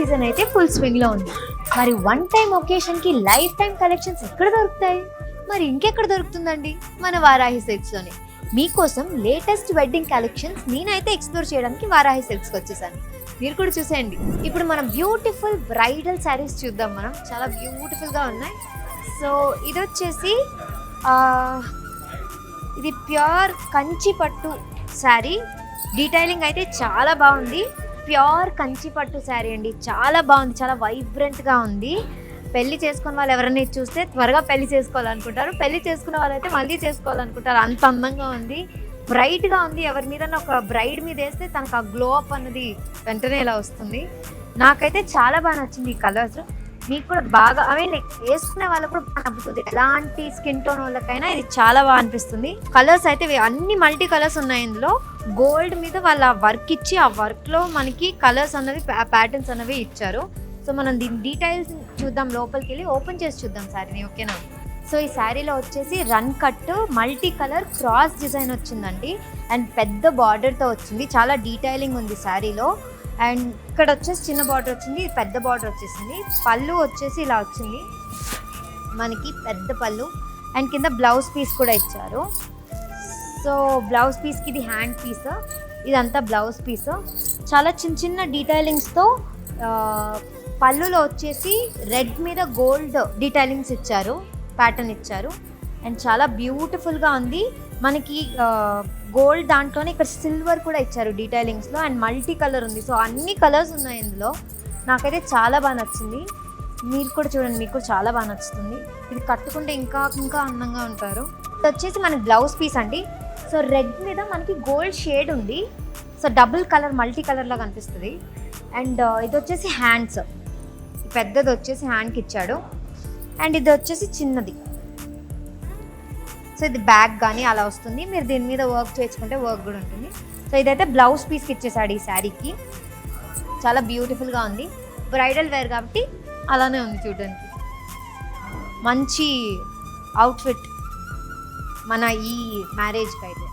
Season అయితే full swing లో ఉంది. మరి వన్ టైం ఒకేషన్ కి లైఫ్ టైం కలెక్షన్స్ ఎక్కడ దొరుకుతాయి? మరి ఇంకెక్కడ దొరుకుతుందండి? మన వారాహి సిల్క్స్ లోనే. మీకోసం లేటెస్ట్ వెడ్డింగ్ కలెక్షన్స్ నేనైతే ఎక్స్ప్లోర్ చేయడానికి వారాహి సిల్క్స్కి వచ్చేసాను. మీరు కూడా చూసేయండి. ఇప్పుడు మనం బ్యూటిఫుల్ బ్రైడల్ శారీస్ చూద్దాం. మనం చాలా బ్యూటిఫుల్గా ఉన్నాయి. సో ఇది వచ్చేసి ఇది ప్యూర్ కంచి పట్టు శారీ. డీటెయిలింగ్ అయితే చాలా బాగుంది. ప్యూర్ కంచి పట్టు శారీ అండి. చాలా బాగుంది, చాలా వైబ్రెంట్గా ఉంది. పెళ్లి చేసుకున్న వాళ్ళు ఎవరైనా చూస్తే త్వరగా పెళ్లి చేసుకోవాలనుకుంటారు. పెళ్లి చేసుకున్న వాళ్ళైతే మళ్ళీ చేసుకోవాలనుకుంటారు. అంత అందంగా ఉంది, బ్రైట్గా ఉంది. ఎవరి మీద ఒక బ్రైడ్ మీద వేస్తే తనకు ఆ గ్లో అప్ అన్నది వెంటనే ఇలా వస్తుంది. నాకైతే చాలా బాగా నచ్చింది ఈ కలర్స్. మీకు కూడా బాగా వేసుకునే వాళ్ళకు కూడా బాగా నప్పుతుంది. ఎలాంటి స్కిన్ టోన్ వాళ్ళకైనా ఇది చాలా బాగా అనిపిస్తుంది. కలర్స్ అయితే అన్ని మల్టీ కలర్స్ ఉన్నాయి ఇందులో. గోల్డ్ మీద వాళ్ళ వర్క్ ఇచ్చి ఆ వర్క్లో మనకి కలర్స్ అన్నవి ప్యాటర్న్స్ అనేవి ఇచ్చారు. సో మనం దీని డీటెయిల్స్ చూద్దాం. లోపలికి వెళ్ళి ఓపెన్ చేసి చూద్దాం శారీని, ఓకేనా? సో ఈ శారీలో వచ్చేసి run cut multi colour cross design వచ్చిందండి. అండ్ పెద్ద బార్డర్తో వచ్చింది. చాలా డీటెయిలింగ్ ఉంది శారీలో. అండ్ ఇక్కడ వచ్చేసి చిన్న బార్డర్ వచ్చింది, పెద్ద బార్డర్ వచ్చేసింది. పళ్ళు వచ్చేసి ఇలా వచ్చింది మనకి, పెద్ద పళ్ళు. అండ్ కింద బ్లౌజ్ పీస్ కూడా ఇచ్చారు. సో బ్లౌజ్ పీస్కి ఇది హ్యాండ్ పీస్, ఇదంతా బ్లౌజ్ పీస్. చాలా చిన్న చిన్న డీటెయిలింగ్స్తో పళ్ళులో వచ్చేసి రెడ్ మీద గోల్డ్ డీటెయిలింగ్స్ ఇచ్చారు, ప్యాటర్న్ ఇచ్చారు. అండ్ చాలా బ్యూటిఫుల్గా ఉంది మనకి. గోల్డ్ దాంట్లోనే ఇక్కడ సిల్వర్ కూడా ఇచ్చారు డీటెయిలింగ్స్లో. అండ్ మల్టీ కలర్ ఉంది. సో అన్ని కలర్స్ ఉన్నాయి ఇందులో. నాకైతే చాలా బాగా నచ్చింది. మీరు కూడా చూడండి, మీకు కూడా చాలా బాగా నచ్చుతుంది. ఇది కట్టుకుంటే ఇంకా ఇంకా అందంగా ఉంటారు. ఇది వచ్చేసి మనకి బ్లౌజ్ పీస్ అండి. సో రెడ్ మీద మనకి గోల్డ్ షేడ్ ఉంది. So double colour multi colour లాగా అనిపిస్తుంది. అండ్ ఇది వచ్చేసి హ్యాండ్స్, పెద్దది వచ్చేసి హ్యాండ్కి ఇచ్చాడు. అండ్ ఇది వచ్చేసి చిన్నది. సో ఇది బ్యాగ్ కానీ అలా వస్తుంది. మీరు దీని మీద వర్క్ చేసుకుంటే వర్క్ కూడా ఉంటుంది. సో ఇదైతే బ్లౌజ్ పీస్కి ఇచ్చేసాడు ఈ శారీకి. చాలా బ్యూటిఫుల్గా ఉంది. బ్రైడల్ వేర్ కాబట్టి అలానే ఉంది చూడడానికి. మంచి అవుట్ఫిట్ మన ఈ మ్యారేజ్కి అయితే.